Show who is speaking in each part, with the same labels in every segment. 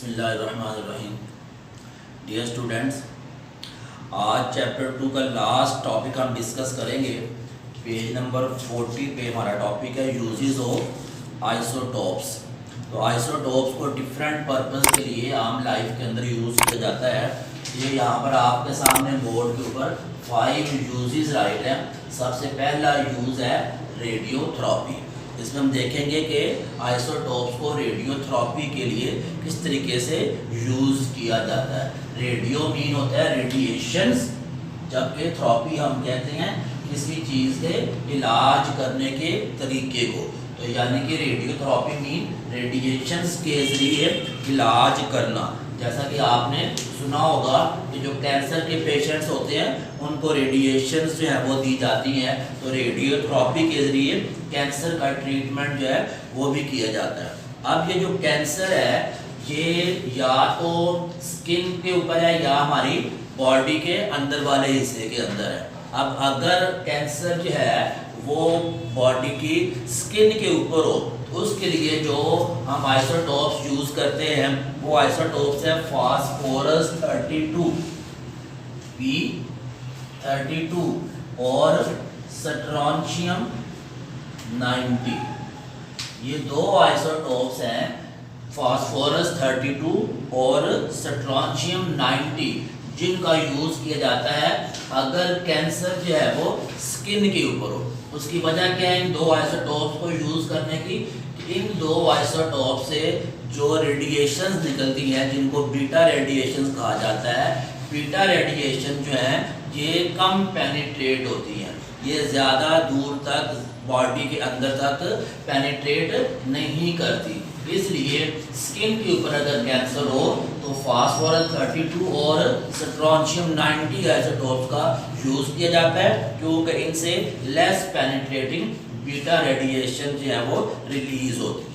Speaker 1: बिस्मिल्लाहिर्रहमानिर्रहीम। Dear students, आज chapter 2 का लास्ट टॉपिक हम डिस्कस करेंगे। पेज नंबर 40 पे हमारा टॉपिक है यूजेस ऑफ आइसोटोप्स। तो आइसोटोप्स को डिफरेंट पर्पस के लिए आम लाइफ के अंदर यूज़ किया जाता है। ये यहाँ पर आपके सामने बोर्ड के ऊपर 5 यूजेस राइट हैं। सबसे पहला यूज़ है रेडियोथेरेपी। इसमें हम देखेंगे कि आइसोटोप्स को रेडियोथेरेपी के लिए किस तरीके से यूज़ किया जाता है। रेडियो मीन होता है रेडिएशंस, जबकि थेरेपी हम कहते हैं किसी चीज़ के इलाज करने के तरीके को। तो यानी कि रेडियोथेरेपी मीन रेडिएशंस के ज़रिए इलाज करना। जैसा कि आपने सुना होगा कि जो कैंसर के पेशेंट्स होते हैं उनको रेडिएशंस जो है वो दी जाती हैं। तो रेडियोथेरेपी के ज़रिए कैंसर का ट्रीटमेंट जो है वो भी किया जाता है। अब ये जो कैंसर है ये या तो स्किन के ऊपर है या हमारी बॉडी के अंदर वाले हिस्से के अंदर है। अब अगर कैंसर जो है वो बॉडी की स्किन के ऊपर हो तो उसके लिए जो हम आइसोटोप्स यूज़ करते हैं वो आइसोटोप्स है फास्फोरस 32 P32 और स्ट्रोंशियम 90। ये दो आइसोटोप्स हैं, फास्फोरस 32 और स्ट्रोंशियम 90, जिनका यूज़ किया जाता है अगर कैंसर जो है वो स्किन के ऊपर हो। उसकी वजह क्या है इन दो आइसोटोप्स को यूज़ करने की? इन दो आइसोटोप से जो रेडिएशंस निकलती हैं जिनको बीटा रेडिएशंस कहा जाता है, बीटा रेडिएशन जो है ये कम पेनिट्रेट होती हैं, ये ज़्यादा दूर तक बॉडी के अंदर तक पेनिट्रेट नहीं करती। इसलिए स्किन के ऊपर अगर कैंसर हो तो फास्फोरस 32 और स्ट्रोंशियम 90 आइसोटोप्स का यूज़ किया जाता है, क्योंकि इनसे लेस पेनिट्रेटिंग बीटा रेडिएशन जो है वो रिलीज होती है।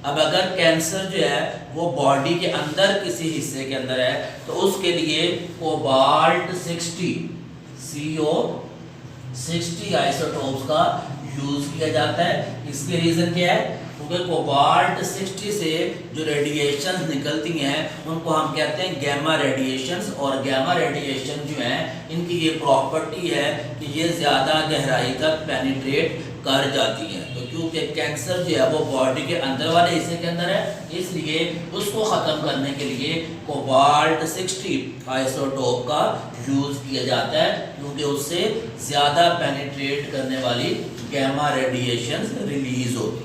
Speaker 1: अब अगर कैंसर जो है वो बॉडी के अंदर किसी हिस्से के अंदर है तो उसके लिए कोबाल्ट 60 CO60 आइसोटोप्स का यूज़ किया जाता है। इसके रीज़न क्या है? क्योंकि कोबाल्ट 60 से जो रेडिएशंस निकलती हैं उनको हम कहते हैं गैमा रेडिएशंस। और गैमा रेडिएशन जो है इनकी ये प्रॉपर्टी है कि ये ज़्यादा गहराई तक पेनिट्रेट कर जाती हैं। तो क्योंकि कैंसर जो है वो बॉडी के अंदर वाले हिस्से के अंदर है, इसलिए उसको ख़त्म करने के लिए कोबाल्ट 60 आइसोटोप का यूज़ किया जाता है, क्योंकि उससे ज़्यादा पेनिट्रेट करने वाली गैमा रेडिएशंस रिलीज होती है।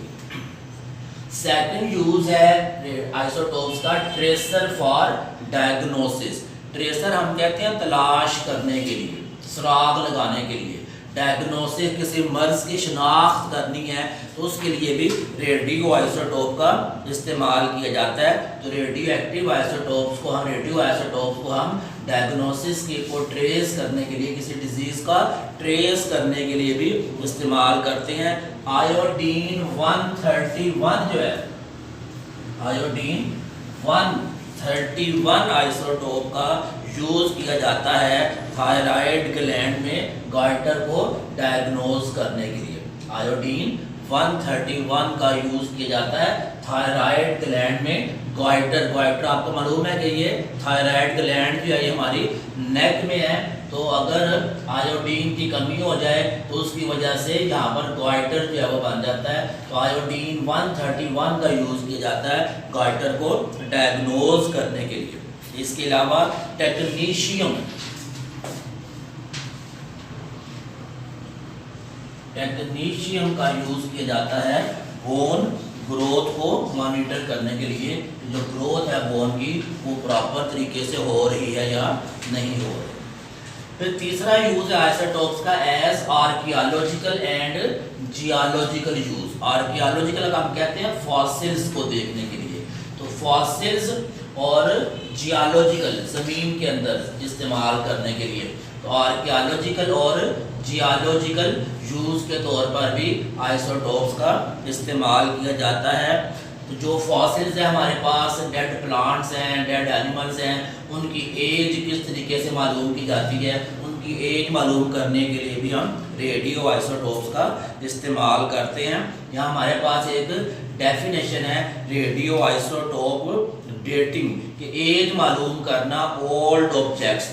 Speaker 1: सेकंड यूज़ है आइसोटोप्स का ट्रेसर फॉर डायग्नोसिस। ट्रेसर हम कहते हैं तलाश करने के लिए, सुराग लगाने के लिए। डायग्नोसिस किसी मर्ज की शिनाख्त करनी है तो उसके लिए भी रेडियो आइसोटोप का इस्तेमाल किया जाता है। तो रेडियो एक्टिव आइसोटोप्स को हम डायग्नोसिस को ट्रेस करने के लिए, किसी डिजीज़ का ट्रेस करने के लिए भी इस्तेमाल करते हैं। आयोडीन 131 जो है, आयोडीन 131 आइसोटोप का यूज़ किया जाता है थायराइड ग्लैंड में गॉइटर को डायग्नोज करने के लिए। आयोडीन 131 का यूज़ किया जाता है थायराइड ग्लैंड में गॉइटर आपको मालूम है कि ये थायराइड ग्लैंड जो है ये हमारी नेक में है। तो अगर आयोडीन की कमी हो जाए तो उसकी वजह से यहाँ पर गॉइटर जो है वो बन जाता है। तो आयोडीन 131 का यूज़ किया जाता है गॉइटर को डायग्नोज करने के लिए। इसके अलावा टेक्नीशियम का यूज़ किया जाता है बोन ग्रोथ को मॉनिटर करने के लिए, जो ग्रोथ है बोन की वो प्रॉपर तरीके से हो रही है या नहीं हो रही। फिर तीसरा यूज़ है आइसोटोप्स का as archaeological and geological use. Archaeological हम कहते हैं फॉसिल्स को देखने के लिए, तो फॉसिल्स और जियोलॉजिकल ज़मीन के अंदर इस्तेमाल करने के लिए। तो आर्कियोलॉजिकल और जियोलॉजिकल यूज़ के तौर पर भी आइसोटोप्स का इस्तेमाल किया जाता है। तो जो फॉसिल्स हैं हमारे पास, डेड प्लांट्स हैं, डेड एनिमल्स हैं, उनकी एज किस तरीके से मालूम की जाती है, उनकी एज मालूम करने के लिए भी हम रेडियो आइसोटोप्स का इस्तेमाल करते हैं। यहाँ हमारे पास एक डेफिनेशन है रेडियो आइसोटोप डेटिंग कि एज मालूम करना ओल्ड ऑब्जेक्ट्स,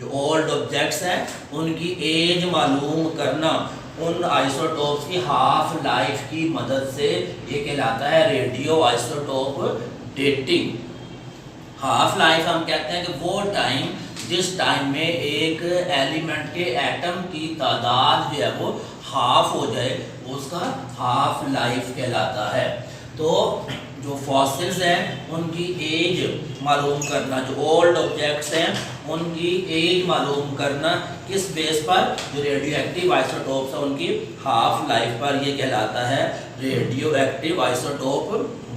Speaker 1: जो ओल्ड ऑब्जेक्ट्स हैं उनकी एज मालूम करना उन आइसोटोप्स की हाफ लाइफ की मदद से, ये कहलाता है radio isotope dating. Half life हम कहते हैं कि वो टाइम जिस टाइम में एक एलिमेंट के एटम की तादाद जो है वो हाफ हो जाए, उसका हाफ लाइफ कहलाता है। तो जो फॉसिल्स हैं उनकी एज मालूम करना, जो ओल्ड ऑब्जेक्ट्स हैं उनकी एज मालूम करना किस बेस पर, जो रेडियो एक्टिव आइसोटोप्स हैं उनकी हाफ लाइफ पर, ये कहलाता है रेडियो एक्टिव आइसोटोप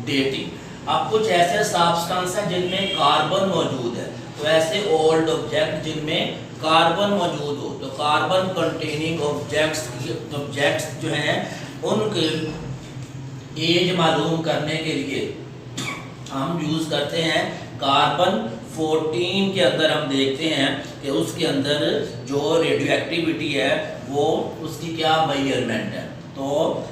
Speaker 1: डेटिंग। अब कुछ ऐसे सब्सटेंस हैं जिनमें कार्बन मौजूद है, तो ऐसे ओल्ड ऑब्जेक्ट जिनमें कार्बन मौजूद हो, तो कार्बन कंटेनिंग ऑब्जेक्ट्स जो हैं उनके एज मालूम करने के लिए हम यूज़ करते हैं कार्बन 14 के अंदर हम देखते हैं कि उसके अंदर जो रेडियो एक्टिविटी है वो उसकी क्या मेजरमेंट है। तो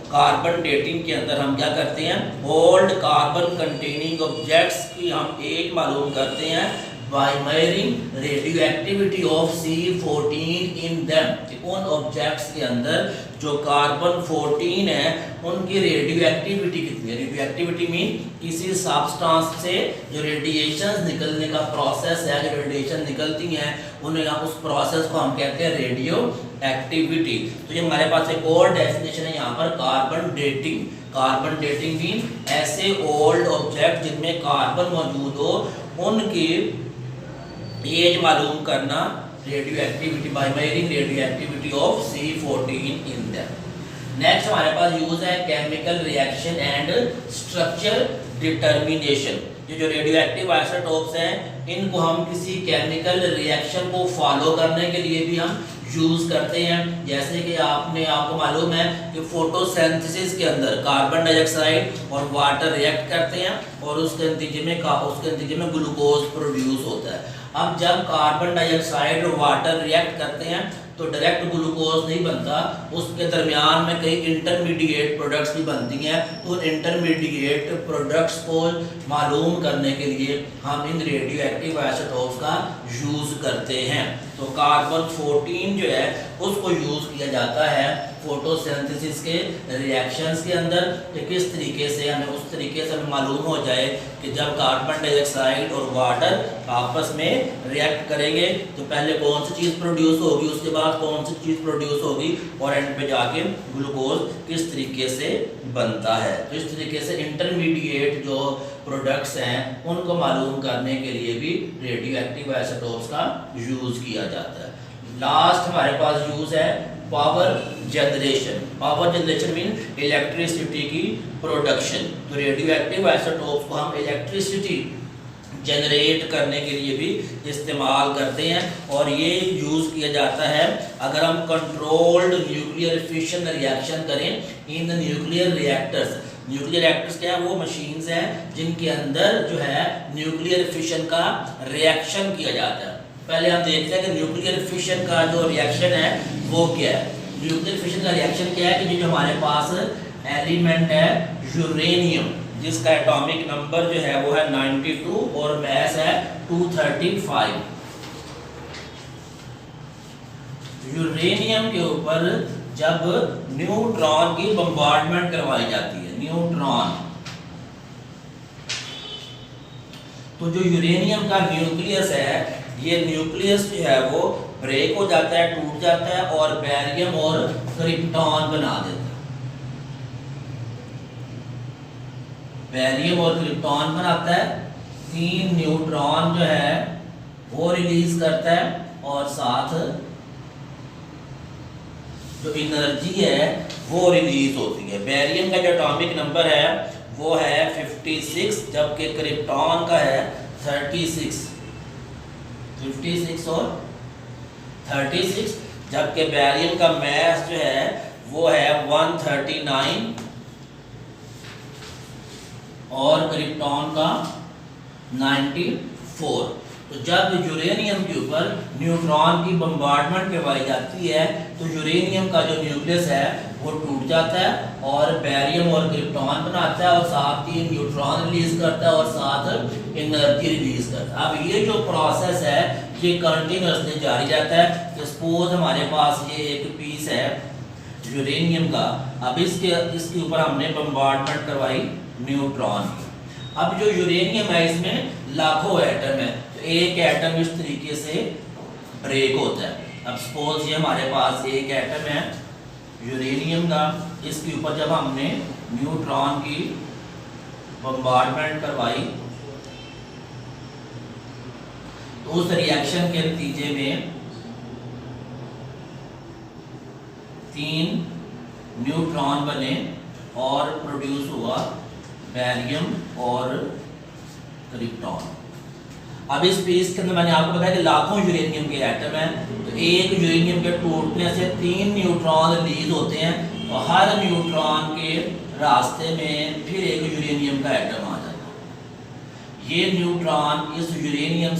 Speaker 1: कार्बन डेटिंग के अंदर हम क्या करते हैं, ओल्ड कार्बन कंटेनिंग ऑब्जेक्ट्स की हम एज मालूम करते हैं by measuring radio activity of C14 in them. उन ऑब्जेक्ट्स के अंदर जो कार्बन 14 है उनकी रेडियो एक्टिविटी कितनी है। रेडियो एक्टिविटी मीन किसी सब्सटेंस से जो रेडिएशन निकलने का प्रोसेस है, जो रेडिएशन निकलती हैं उन्हें उस प्रोसेस को हम कहते हैं रेडियो एक्टिविटी। तो ये हमारे पास एक और डेफिनेशन है यहाँ पर carbon dating. Carbon dating mean ऐसे ओल्ड ऑब्जेक्ट जिनमें कार्बन मौजूद हो उनकी एज मालूम करना radio activity by measuring radio activity of C14 in them. Next हमारे पास यूज है chemical reaction and structure determination. ये जो रेडियो एक्टिव आइसोटोप्स हैं इनको हम किसी केमिकल रिएक्शन को फॉलो करने के लिए भी हम यूज करते हैं। जैसे कि आपको मालूम है कि फोटोसिंथेसिस के अंदर कार्बन डाइऑक्साइड और वाटर रिएक्ट करते हैं और उसके नतीजे में ग्लूकोज प्रोड्यूस होता है। अब जब कार्बन डाइऑक्साइड और वाटर रिएक्ट करते हैं तो डायरेक्ट ग्लूकोज नहीं बनता, उसके दरमियान में कई इंटरमीडिएट प्रोडक्ट्स भी बनती हैं। तो इंटरमीडिएट प्रोडक्ट्स को मालूम करने के लिए हम इन रेडियो एक्टिव आइसोटोप्स का यूज़ करते हैं। तो कार्बन 14 जो है उसको यूज़ किया जाता है फोटोसिंथेसिस के रिएक्शंस के अंदर कि किस तरीके से हमें उस तरीके से मालूम हो जाए कि जब कार्बन डाइऑक्साइड और वाटर आपस में रिएक्ट करेंगे तो पहले कौन सी चीज़ प्रोड्यूस होगी, उसके बाद कौन सी चीज़ प्रोड्यूस होगी और एंड पे जाके ग्लूकोज किस तरीके से बनता है। तो इस तरीके से इंटरमीडिएट जो प्रोडक्ट्स हैं उनको मालूम करने के लिए भी रेडियो एक्टिव आइसोटोप्स का यूज़ किया जाता है। लास्ट हमारे पास यूज़ है power generation. Power generation mean electricity की प्रोडक्शन। तो रेडियो एक्टिव आइसोटोप्स को हम इलेक्ट्रिसिटी जनरेट करने के लिए भी इस्तेमाल करते हैं और ये यूज़ किया जाता है अगर हम कंट्रोल्ड न्यूक्लियर फिशन रिएक्शन करें in nuclear reactors. Nuclear reactors क्या है, वो मशीन्स हैं जिनके अंदर जो है न्यूक्लियर फिशन का रिएक्शन किया जाता है। पहले हम देखते हैं कि न्यूक्लियर फिशन का जो रिएक्शन है वो क्या है। न्यूक्लियर फिशन का रिएक्शन क्या है कि जो हमारे पास एलिमेंट है यूरेनियम जिसका एटॉमिक नंबर जो है वो है 92 और मास है 235। यूरेनियम के ऊपर जब न्यूट्रॉन की बम्बार्डमेंट करवाई जाती है, न्यूट्रॉन, तो जो यूरेनियम का न्यूक्लियस है ये न्यूक्लियस जो है वो ब्रेक हो जाता है, टूट जाता है और बैरियम और क्रिप्टॉन बना देता है। बैरियम और क्रिप्टॉन बनाता है, 3 न्यूट्रॉन जो है वो रिलीज करता है और साथ जो एनर्जी है वो रिलीज होती है। बैरियम का जो एटॉमिक नंबर है वो है 56 जबकि क्रिप्टॉन का है 36। 56 और 36 जबकि बैरियम का मास जो है वो है 139 और क्रिप्टॉन का 94। तो जब यूरेनियम के ऊपर न्यूट्रॉन की बम्बार्डमेंट करवाई जाती है तो यूरेनियम का जो न्यूक्लियस है वो टूट जाता है और बैरियम और क्रिप्टॉन बनाता है और साथ ही न्यूट्रॉन रिलीज करता है और साथ एनर्जी रिलीज करता है। अब ये जो प्रोसेस है ये कंटिन्यूसली जारी रहता है। सपोज हमारे पास ये एक पीस है यूरेनियम का, अब इसके ऊपर हमने बम्बार्डमेंट करवाई न्यूट्रॉन की। अब जो यूरेनियम है इसमें लाखों एटम है, तो एक एटम इस तरीके से ब्रेक होता है। अब सपोज ये हमारे पास एक एटम है यूरेनियम का, इसके ऊपर जब हमने न्यूट्रॉन की बम्बार्डमेंट करवाई तो उस रिएक्शन के नतीजे में 3 न्यूट्रॉन बने और प्रोड्यूस हुआ बैरियम और क्रिप्टॉन। अब इस पीस के अंदर मैंने आपको बताया कि लाखों यूरेनियम के एटम हैं, तो एक यूरेनियम के टूटने से 3 न्यूट्रॉन रिलीज होते हैं, तो हर न्यूट्रॉन के रास्ते में फिर एक यूरेनियम का एटम आ जाता है। ये न्यूट्रॉन इस यूरेनियम